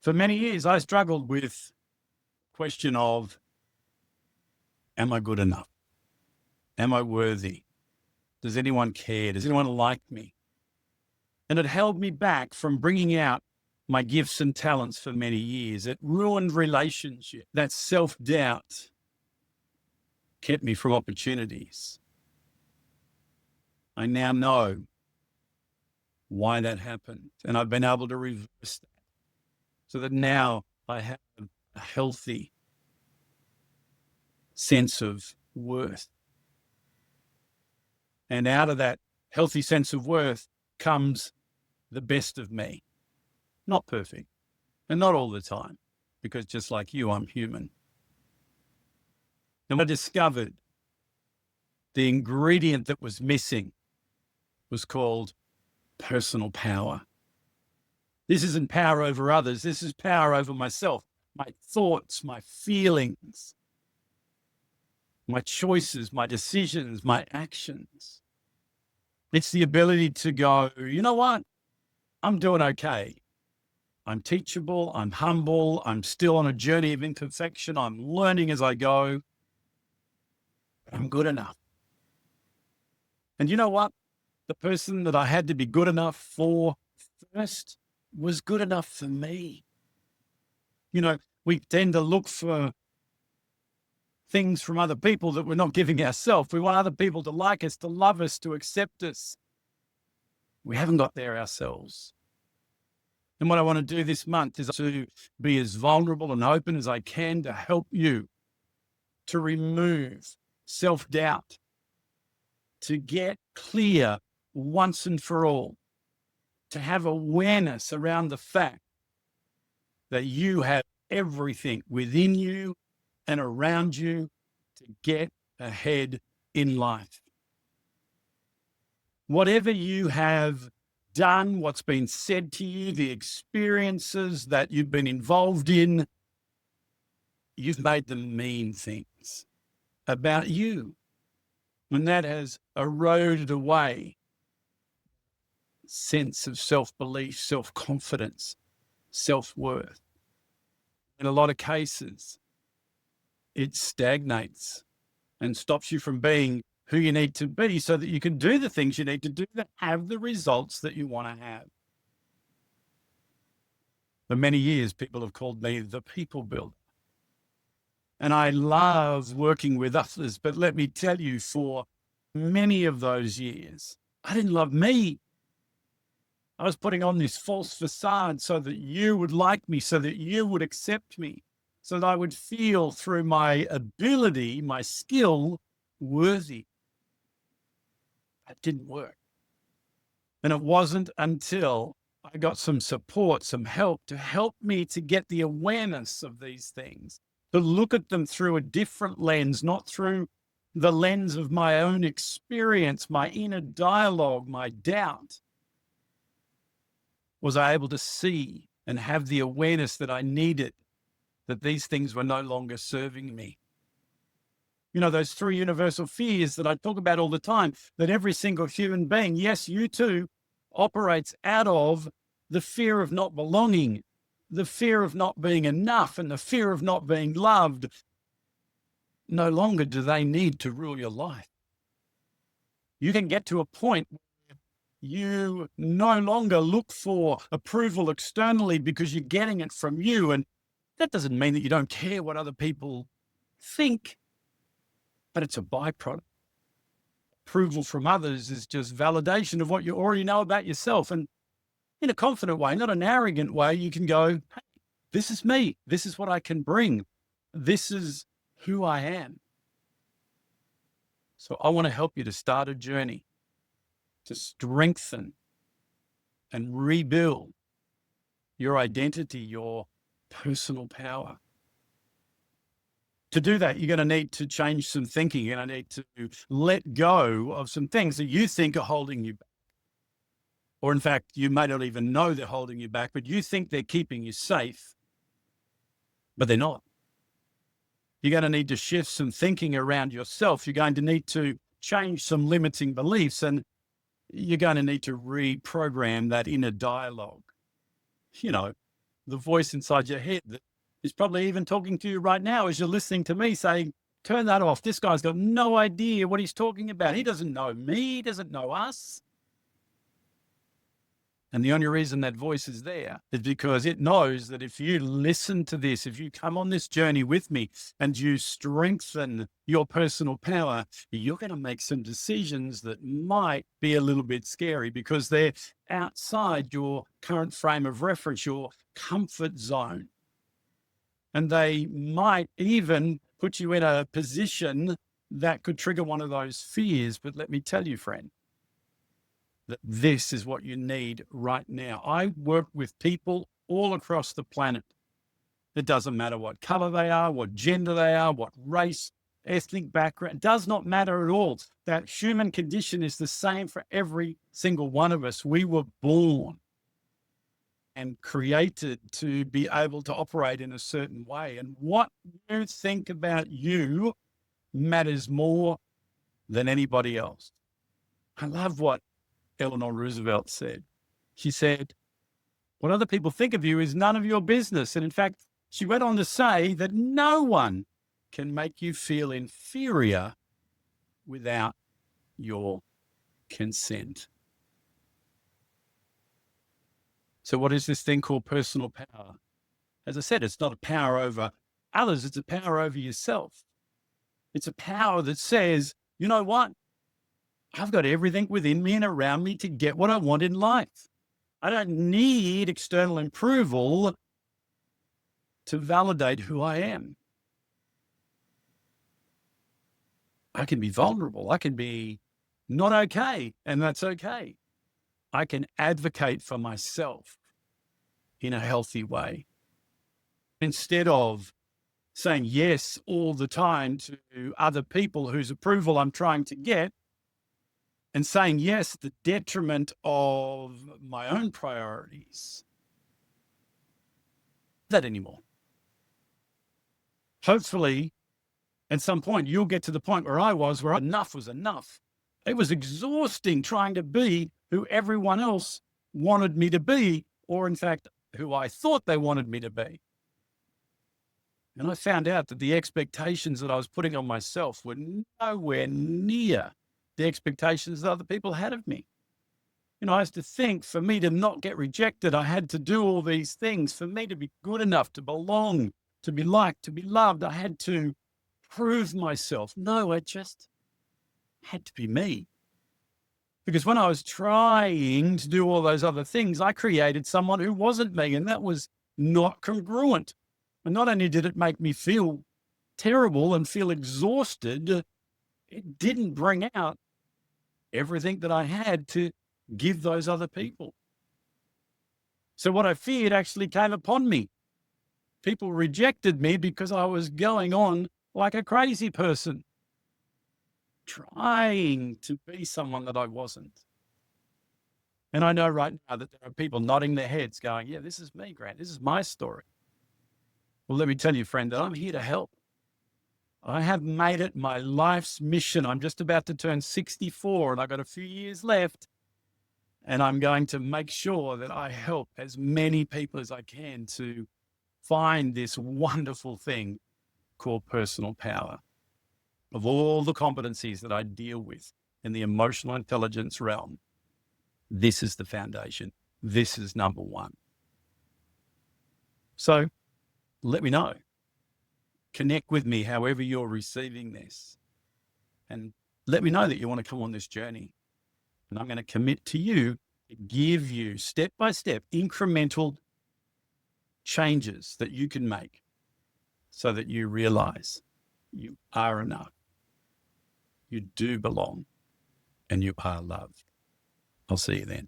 For many years, I struggled with the question of, am I good enough? Am I worthy? Does anyone care? Does anyone like me? And it held me back from bringing out my gifts and talents for many years. It ruined relationships. That self-doubt kept me from opportunities. I now know why that happened, and I've been able to reverse that so that now I have a healthy sense of worth. And out of that healthy sense of worth comes the best of me. Not perfect, and not all the time, because just like you, I'm human. And I discovered the ingredient that was missing was called personal power. This isn't power over others. This is power over myself, my thoughts, my feelings, my choices, my decisions, my actions. It's the ability to go, you know what? I'm doing okay. I'm teachable. I'm humble. I'm still on a journey of imperfection. I'm learning as I go. I'm good enough. And you know what? The person that I had to be good enough for first was good enough for me. You know, we tend to look for things from other people that we're not giving ourselves. We want other people to like us, to love us, to accept us. We haven't got there ourselves. And what I want to do this month is to be as vulnerable and open as I can to help you to remove self-doubt, to get clear once and for all, to have awareness around the fact that you have everything within you and around you to get ahead in life. Whatever you have done, what's been said to you, the experiences that you've been involved in, you've made them mean things about you. And that has eroded away sense of self-belief, self-confidence, self-worth. In a lot of cases, it stagnates and stops you from being who you need to be so that you can do the things you need to do that have the results that you want to have. For many years, people have called me the people builder. And I love working with others, but let me tell you, for many of those years, I didn't love me. I was putting on this false facade so that you would like me, so that you would accept me, so that I would feel through my ability, my skill, worthy. That didn't work. And it wasn't until I got some support, some help to help me to get the awareness of these things, to look at them through a different lens, not through the lens of my own experience, my inner dialogue, my doubt. Was I able to see and have the awareness that I needed, that these things were no longer serving me? You know, those three universal fears that I talk about all the time, that every single human being, yes, you too, operates out of the fear of not belonging, the fear of not being enough, and the fear of not being loved. No longer do they need to rule your life. You can get to a point where you no longer look for approval externally because you're getting it from you. And that doesn't mean that you don't care what other people think, but it's a byproduct. Approval from others is just validation of what you already know about yourself. And in a confident way, not an arrogant way, you can go, hey, this is me. This is what I can bring. This is who I am. So I want to help you to start a journey to strengthen and rebuild your identity, your personal power. To do that, you're going to need to change some thinking. You're going to need to let go of some things that you think are holding you back. Or in fact, you may not even know they're holding you back, but you think they're keeping you safe, but they're not. You're going to need to shift some thinking around yourself. You're going to need to change some limiting beliefs, and you're going to need to reprogram that inner dialogue. You know, the voice inside your head that is probably even talking to you right now as you're listening to me saying, turn that off. This guy's got no idea what he's talking about. He doesn't know me. He doesn't know us. And the only reason that voice is there is because it knows that if you listen to this, if you come on this journey with me and you strengthen your personal power, you're going to make some decisions that might be a little bit scary because they're outside your current frame of reference, your comfort zone. And they might even put you in a position that could trigger one of those fears. But let me tell you, friend, that this is what you need right now. I work with people all across the planet. It doesn't matter what color they are, what gender they are, what race, ethnic background. It does not matter at all. That human condition is the same for every single one of us. We were born and created to be able to operate in a certain way. And what you think about you matters more than anybody else. I love what Eleanor Roosevelt said. She said, what other people think of you is none of your business. And in fact, she went on to say that no one can make you feel inferior without your consent. So what is this thing called personal power? As I said, it's not a power over others. It's a power over yourself. It's a power that says, you know what? I've got everything within me and around me to get what I want in life. I don't need external approval to validate who I am. I can be vulnerable. I can be not okay, and that's okay. I can advocate for myself in a healthy way. Instead of saying yes all the time to other people whose approval I'm trying to get, and saying yes at the detriment of my own priorities. That anymore. Hopefully, at some point, you'll get to the point where I was, where enough was enough. It was exhausting trying to be who everyone else wanted me to be, or in fact, who I thought they wanted me to be. And I found out that the expectations that I was putting on myself were nowhere near the expectations that other people had of me. You know, I used to think for me to not get rejected, I had to do all these things. For me to be good enough, to belong, to be liked, to be loved, I had to prove myself. No, I just had to be me. Because when I was trying to do all those other things, I created someone who wasn't me, and that was not congruent. And not only did it make me feel terrible and feel exhausted, it didn't bring out everything that I had to give those other people. So what I feared actually came upon me. People rejected me because I was going on like a crazy person, trying to be someone that I wasn't. And I know right now that there are people nodding their heads going, yeah, this is me, Grant. This is my story. Well, let me tell you, friend, that I'm here to help. I have made it my life's mission. I'm just about to turn 64 and I've got a few years left. And I'm going to make sure that I help as many people as I can to find this wonderful thing called personal power. Of all the competencies that I deal with in the emotional intelligence realm, this is the foundation. This is number one. So let me know. Connect with me however you're receiving this. And let me know that you want to come on this journey. And I'm going to commit to you to give you step-by-step incremental changes that you can make so that you realize you are enough. You do belong and you are loved. I'll see you then.